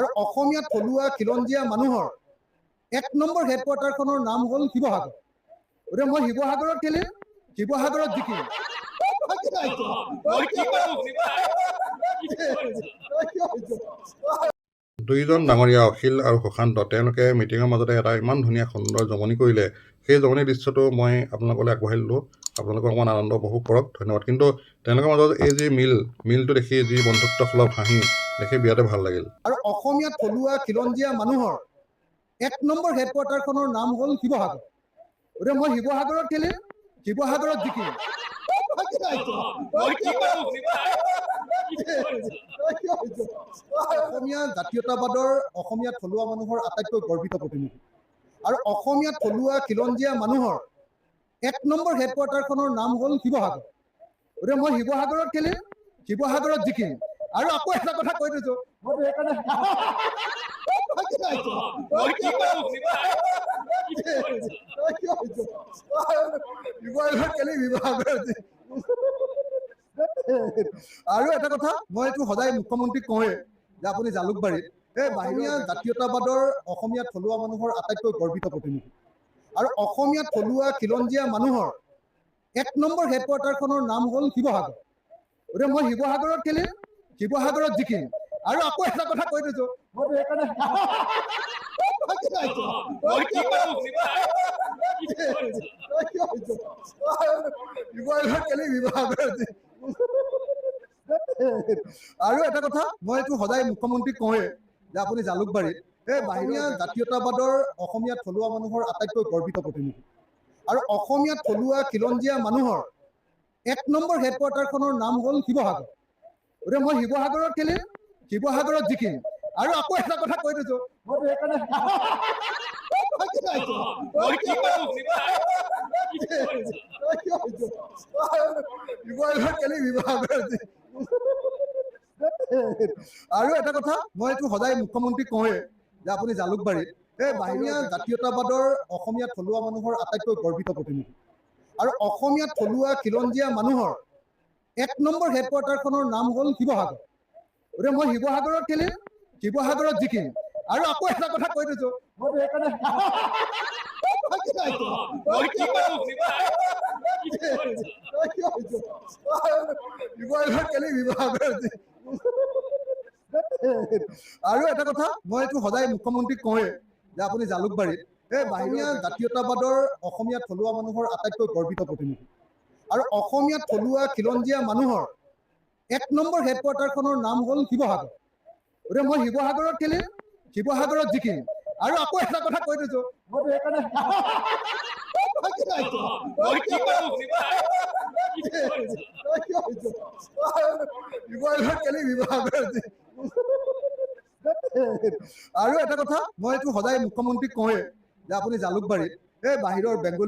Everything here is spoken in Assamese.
আৰু অসমীয়া থলুৱা খিলঞ্জীয়া মানুহৰ 1 নম্বৰ হেডকোৱাৰ্টাৰখনৰ নাম হ'ল শিৱসাগৰ। গতিকে মই শিৱসাগৰত খেলিম, শিৱসাগৰত জিকিম। দুইজন ডাঙৰীয়া অখিল আৰু সুশান্ত তেওঁলোকে মিটিঙৰ মাজতে এটা ইমান ধুনীয়া সুন্দৰ জমনি কৰিলে। সেই জমনি দৃশ্যটো মই আপোনালোকলৈ আগবঢ়াই দিলোঁ। আপোনালোকে অকণমান আনন্দ উপভোগ কৰক। ধন্যবাদ। কিন্তু তেওঁলোকৰ মাজত এই যি মিলটো দেখি যি বন্ধুত্ব সুলভ হাঁহি দেখি বিৰাটে ভাল লাগিল। আৰু অসমীয়া থলুৱা খিলঞ্জীয়া মানুহৰ 1 নম্বৰ হেডকোৱাৰ্টাৰখনৰ নাম হ'ল শিৱসাগৰ। গতিকে মই শিৱসাগৰত খেলিম, শিৱসাগৰত জিকিম। অসমীয়া জাতীয়তাবাদৰ অসমীয়া থলুৱা মানুহৰ আটাইতকৈ গৰ্বিত প্ৰতিনিধি। আৰু অসমীয়া থলুৱা খিলঞ্জীয়া মানুহৰ 1 নম্বৰ হেডকোৱাৰ্টাৰখনৰ নাম হ'ল শিৱসাগৰ। গতিকে মই শিৱসাগৰত খেলিম, শিৱসাগৰত জিকিম। আৰু আকৌ এটা কথা কৈ দিছো, মই সেইকাৰণে আৰু এটা কথা মই এইটো সদায় মুখ্যমন্ত্ৰীক কওঁৱে যে আপুনি জালুকবাৰীত এই বাহিনীয়া জাতীয়তাবাদৰ অসমীয়া থলুৱা মানুহৰ আটাইতকৈ গৰ্বিত প্ৰতিনিধি। আৰু অসমীয়া থলুৱা খিলঞ্জীয়া মানুহৰ 1 নম্বৰ হেডকোৱাৰ্টাৰখনৰ নাম হ'ল শিৱসাগৰ। গতিকে মই শিৱসাগৰত খেলিম, শিৱসাগৰত জিকিম। আৰু আকৌ এটা কথা কৈ দিছো, মই সেইকাৰণে আৰু এটা কথা মই এইটো সদায় মুখ্যমন্ত্ৰীক কওঁৱে যে আপুনি জালুকবাৰীত এই বাহিনীয়া জাতীয়তাবাদৰ অসমীয়া থলুৱা মানুহৰ আটাইতকৈ গৰ্বিত প্ৰতিনিধি। আৰু অসমীয়া থলুৱা খিলঞ্জীয়া মানুহৰ 1 নম্বৰ হেডকোৱাৰ্টাৰখনৰ নাম হ'ল শিৱসাগৰ। গতিকে মই শিৱসাগৰত খেলিম, শিৱসাগৰত জিকিম। আৰু আকৌ এটা কথা কৈ দিছো, মই সেইকাৰণে আৰু এটা কথা মই এইটো সদায় মুখ্যমন্ত্ৰীক কওঁৱে যে আপুনি জালুকবাৰীত এই বাহিনীয়া জাতীয়তাবাদৰ অসমীয়া থলুৱা মানুহৰ আটাইতকৈ গৰ্বিত প্ৰতিনিধি। আৰু অসমীয়া থলুৱা খিলঞ্জীয়া মানুহৰ 1 নম্বৰ হেডকোৱাৰ্টাৰখনৰ নাম হ'ল শিৱসাগৰ। গতিকে মই শিৱসাগৰত খেলিম, শিৱসাগৰত জিকিম। আৰু আকৌ এটা কথা কৈ দিছো, মই সেইকাৰণে আৰু এটা কথা মই এইটো সদায় মুখ্যমন্ত্ৰীক কওঁৱে যে আপুনি জালুকবাৰীত এই বাহিনীয়া জাতীয়তাবাদৰ অসমীয়া থলুৱা মানুহৰ আটাইতকৈ গৰ্বিত প্ৰতিনিধি। আৰু অসমীয়া থলুৱা খিলঞ্জীয়া মানুহৰ 1 নম্বৰ হেডকোৱাৰ্টাৰখনৰ নাম হ'ল শিৱসাগৰ। গতিকে মই শিৱসাগৰত খেলিম, শিৱসাগৰত জিকিম। আৰু আকৌ এটা কথা কৈ দিছো, মই সেইকাৰণে আৰু এটা কথা মই এইটো সদায় মুখ্যমন্ত্ৰীক কওঁৱে যে আপুনি জালুকবাৰীত এই বাহিৰৰ বেংগলী